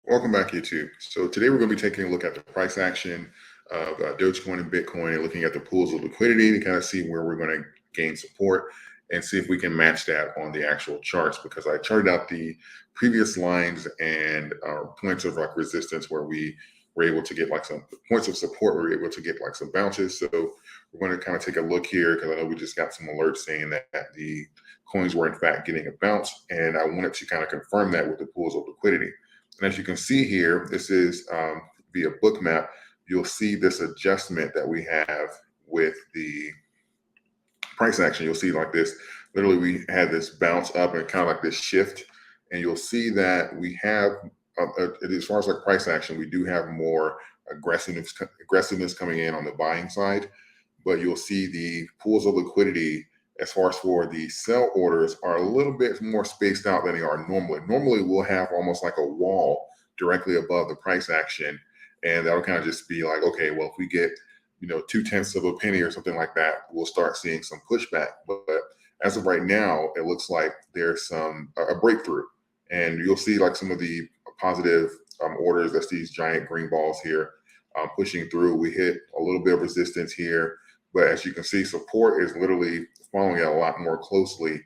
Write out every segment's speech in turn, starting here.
Welcome back, YouTube. So today we're going to be taking a look at the price action of Dogecoin and Bitcoin and looking at the pools of liquidity to kind of see where we're going to gain support and see if we can match that on the actual charts, because I charted out the previous lines and points of like resistance where we were able to get like some points of support, we were able to get like some bounces. So we're going to kind of take a look here because I know we just got some alerts saying that the coins were in fact getting a bounce, and I wanted to kind of confirm that with the pools of liquidity. And as you can see here, this is via book map. You'll see this adjustment that we have with the price action. You'll see like this, literally we had this bounce up and kind of like this shift. And you'll see that we have, as far as like price action, we do have more aggressiveness coming in on the buying side. But you'll see the pools of liquidity as far as for the sell orders are a little bit more spaced out than they are normally. Normally we'll have almost like a wall directly above the price action, and that'll kind of just be like, okay, well, if we get 2/10 of a penny or something like that, we'll start seeing some pushback. But as of right now, it looks like there's a breakthrough, and you'll see like some of the positive orders. That's these giant green balls here pushing through. We hit a little bit of resistance here, but as you can see, support is literally following it a lot more closely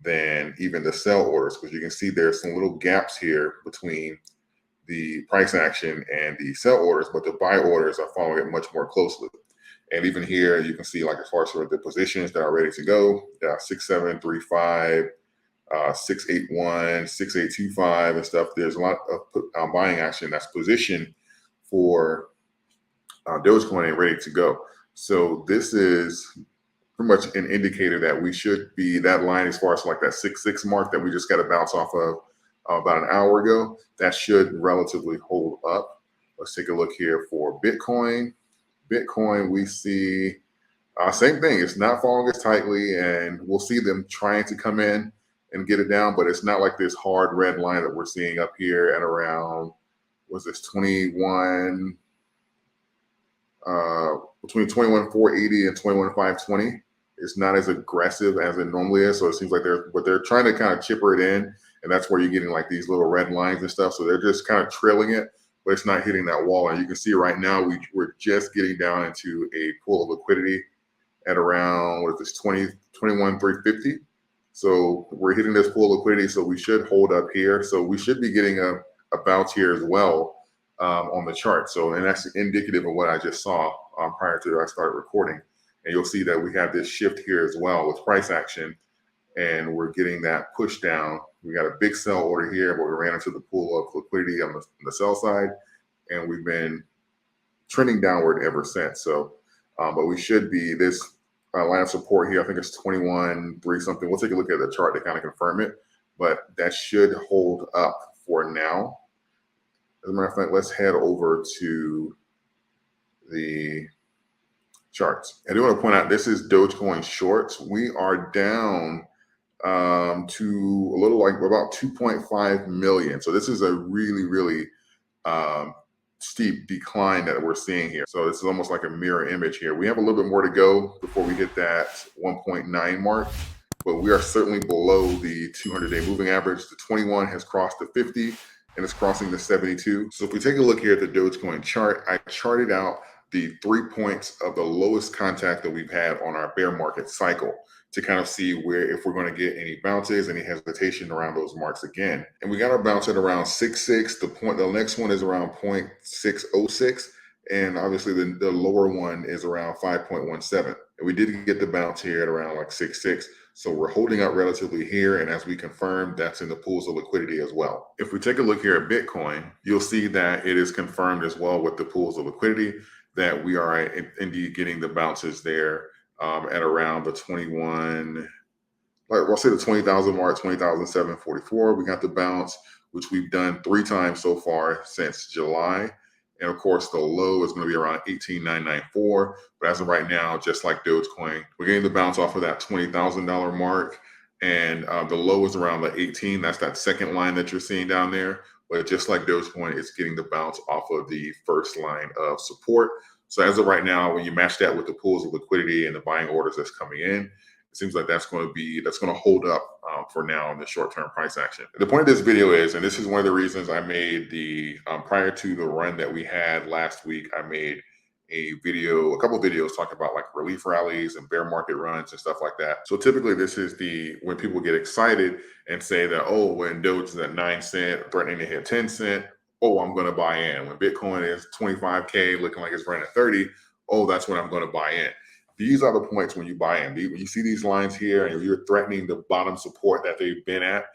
than even the sell orders, because you can see there's some little gaps here between the price action and the sell orders, but the buy orders are following it much more closely. And even here, you can see like as far as the positions that are ready to go, 6735, 681, 6825 and stuff. There's a lot of buying action that's positioned for Dogecoin and ready to go. So this is pretty much an indicator that we should be that line as far as like that 6.6 mark that we just got to bounce off of about an hour ago. That should relatively hold up. Let's take a look here for Bitcoin. Bitcoin, we see same thing. It's not following as tightly, and we'll see them trying to come in and get it down, but it's not like this hard red line that we're seeing up here at around, was this 21, between 21,480 and 21,520. It's not as aggressive as it normally is. So it seems like they're trying to kind of chipper it in. And that's where you're getting like these little red lines and stuff. So they're just kind of trailing it, but it's not hitting that wall. And you can see right now, we're just getting down into a pool of liquidity at around, what is this, 21,350. So we're hitting this pool of liquidity. So we should hold up here. So we should be getting a bounce here as well on the chart. So, and that's indicative of what I just saw prior to I started recording. And you'll see that we have this shift here as well with price action, and we're getting that push down. We got a big sell order here, but we ran into the pool of liquidity on the sell side, and we've been trending downward ever since. So, but we should be this line of support here. I think it's 21.3 something. We'll take a look at the chart to kind of confirm it, but that should hold up for now. As a matter of fact, let's head over to the charts. I do want to point out this is Dogecoin shorts. We are down to a little like about 2.5 million. So this is a really, really steep decline that we're seeing here. So this is almost like a mirror image here. We have a little bit more to go before we hit that 1.9 mark, but we are certainly below the 200-day moving average. The 21 has crossed the 50 and it's crossing the 72. So if we take a look here at the Dogecoin chart, I charted out the 3 points of the lowest contact that we've had on our bear market cycle to kind of see where, if we're going to get any bounces, any hesitation around those marks again. And we got our bounce at around 6.6. The next one is around 0.606. And obviously the lower one is around 5.17. And we did get the bounce here at around like 6.6. So we're holding up relatively here. And as we confirmed, that's in the pools of liquidity as well. If we take a look here at Bitcoin, you'll see that it is confirmed as well with the pools of liquidity that we are indeed getting the bounces there at around the 21, like we'll say the 20,000 mark, 20,744. We got the bounce, which we've done 3 times so far since July. And of course, the low is going to be around 18,994. But as of right now, just like Dogecoin, we're getting the bounce off of that $20,000 mark. And the low is around the 18. That's that second line that you're seeing down there. But just like Dogecoin, it's getting the bounce off of the first line of support. So as of right now, when you match that with the pools of liquidity and the buying orders that's coming in, it seems like that's going to hold up for now in the short-term price action. The point of this video is, and this is one of the reasons I made the prior to the run that we had last week, I made a couple videos talking about like relief rallies and bear market runs and stuff like that. So typically this is when people get excited and say that, oh, when Doge is at 9 cents, threatening to hit 10 cents, oh, I'm going to buy in. When Bitcoin is 25K, looking like it's running at 30, oh, that's when I'm going to buy in. These are the points when you buy in. When you see these lines here and you're threatening the bottom support that they've been at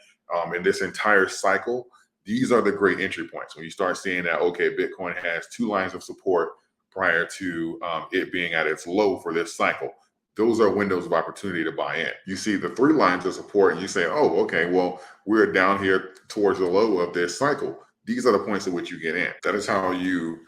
in this entire cycle, these are the great entry points. When you start seeing that, okay, Bitcoin has 2 lines of support prior to it being at its low for this cycle. Those are windows of opportunity to buy in. You see the 3 lines of support and you say, oh, okay, well, we're down here towards the low of this cycle. These are the points at which you get in. That is how you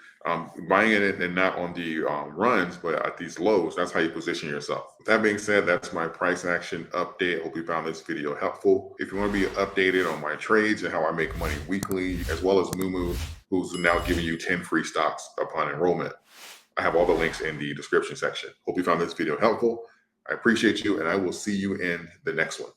buying in it, and not on the runs, but at these lows. That's how you position yourself. With that being said, that's my price action update. Hope you found this video helpful. If you want to be updated on my trades and how I make money weekly, as well as Mumu, who's now giving you 10 free stocks upon enrollment, I have all the links in the description section. Hope you found this video helpful. I appreciate you, and I will see you in the next one.